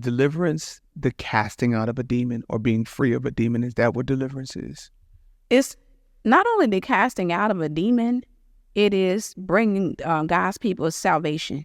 Deliverance, the casting out of a demon or being free of a demon, is that what deliverance is? It's not only the casting out of a demon, it is bringing God's people salvation.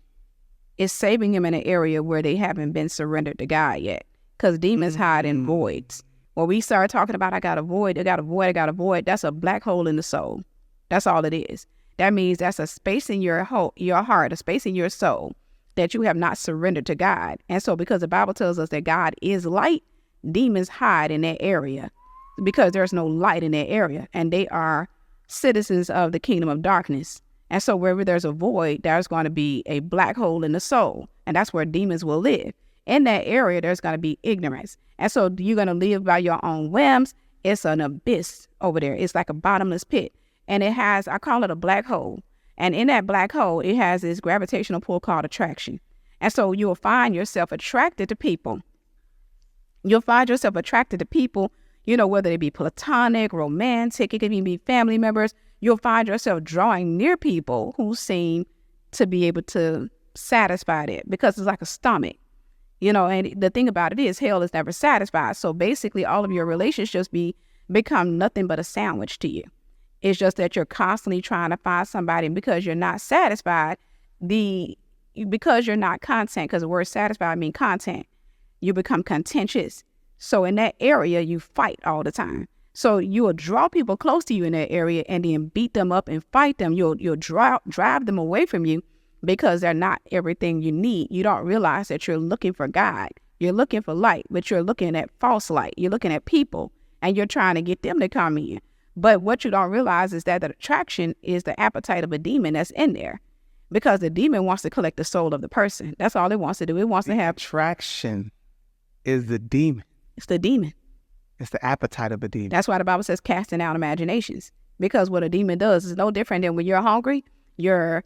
It's saving them in an area where they haven't been surrendered to God yet. Because demons hide in voids. When we start talking about I got a void, that's a black hole in the soul. That's all it is. That means that's a space in your heart, a space in your soul that you have not surrendered to God. And so because the Bible tells us that God is light, demons hide in that area because there's no light in that area. And they are citizens of the kingdom of darkness. And so wherever there's a void, there's going to be a black hole in the soul. And that's where demons will live. In that area, there's going to be ignorance. And so you're going to live by your own whims. It's an abyss over there. It's like a bottomless pit. And it has, I call it a black hole. And in that black hole, it has this gravitational pull called attraction. And so you'll find yourself attracted to people. You'll find yourself attracted to people, whether they be platonic, romantic, it can even be family members. You'll find yourself drawing near people who seem to be able to satisfy it because it's like a stomach. And the thing about it is hell is never satisfied. So basically all of your relationships become nothing but a sandwich to you. It's just that you're constantly trying to find somebody, and because you're not satisfied, because you're not content, because the word satisfied means content, you become contentious. So in that area, you fight all the time. So you will draw people close to you in that area and then beat them up and fight them. You'll drive them away from you because they're not everything you need. You don't realize that you're looking for God. You're looking for light, but you're looking at false light. You're looking at people and you're trying to get them to come in. But what you don't realize is that the attraction is the appetite of a demon that's in there, because the demon wants to collect the soul of the person. That's all it wants to do. It wants to have attraction is the demon. It's the demon. It's the appetite of a demon. That's why the Bible says casting out imaginations, because what a demon does is no different than when you're hungry, your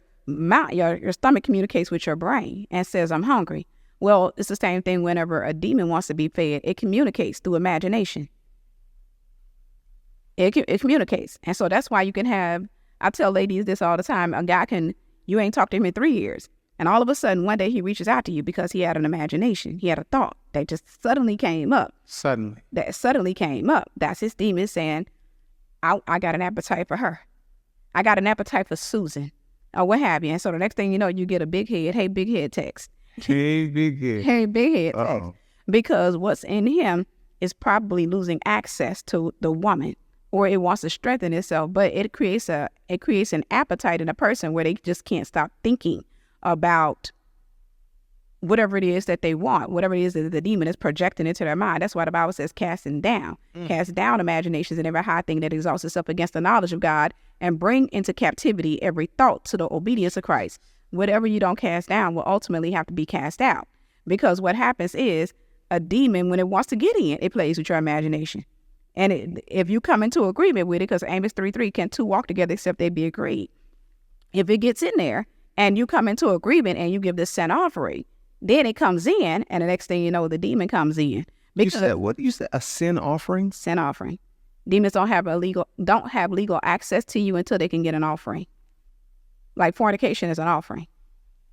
stomach communicates with your brain and says, I'm hungry. Well, it's the same thing whenever a demon wants to be fed. It communicates through imagination. It communicates. And so that's why you can have, I tell ladies this all the time, a guy you ain't talked to him in 3 years. And all of a sudden, one day he reaches out to you because he had an imagination. He had a thought that just suddenly came up. That suddenly came up. That's his demon saying, I got an appetite for her. I got an appetite for Susan. Or what have you. And so the next thing you know, you get a big head. Hey, big head text. Hey, big head. Hey, big head text. Because what's in him is probably losing access to the woman, or it wants to strengthen itself, but it creates an appetite in a person where they just can't stop thinking about whatever it is that they want, whatever it is that the demon is projecting into their mind. That's why the Bible says casting down. Cast down imaginations and every high thing that exalts itself against the knowledge of God, and bring into captivity every thought to the obedience of Christ. Whatever you don't cast down will ultimately have to be cast out, because what happens is a demon, when it wants to get in, it plays with your imagination. And if you come into agreement with it, because Amos 3:3, can two walk together except they be agreed? If it gets in there and you come into agreement and you give this sin offering, then it comes in, and the next thing you know, the demon comes in. You said what? You said a sin offering? Sin offering. Demons don't have legal access to you until they can get an offering. Like fornication is an offering.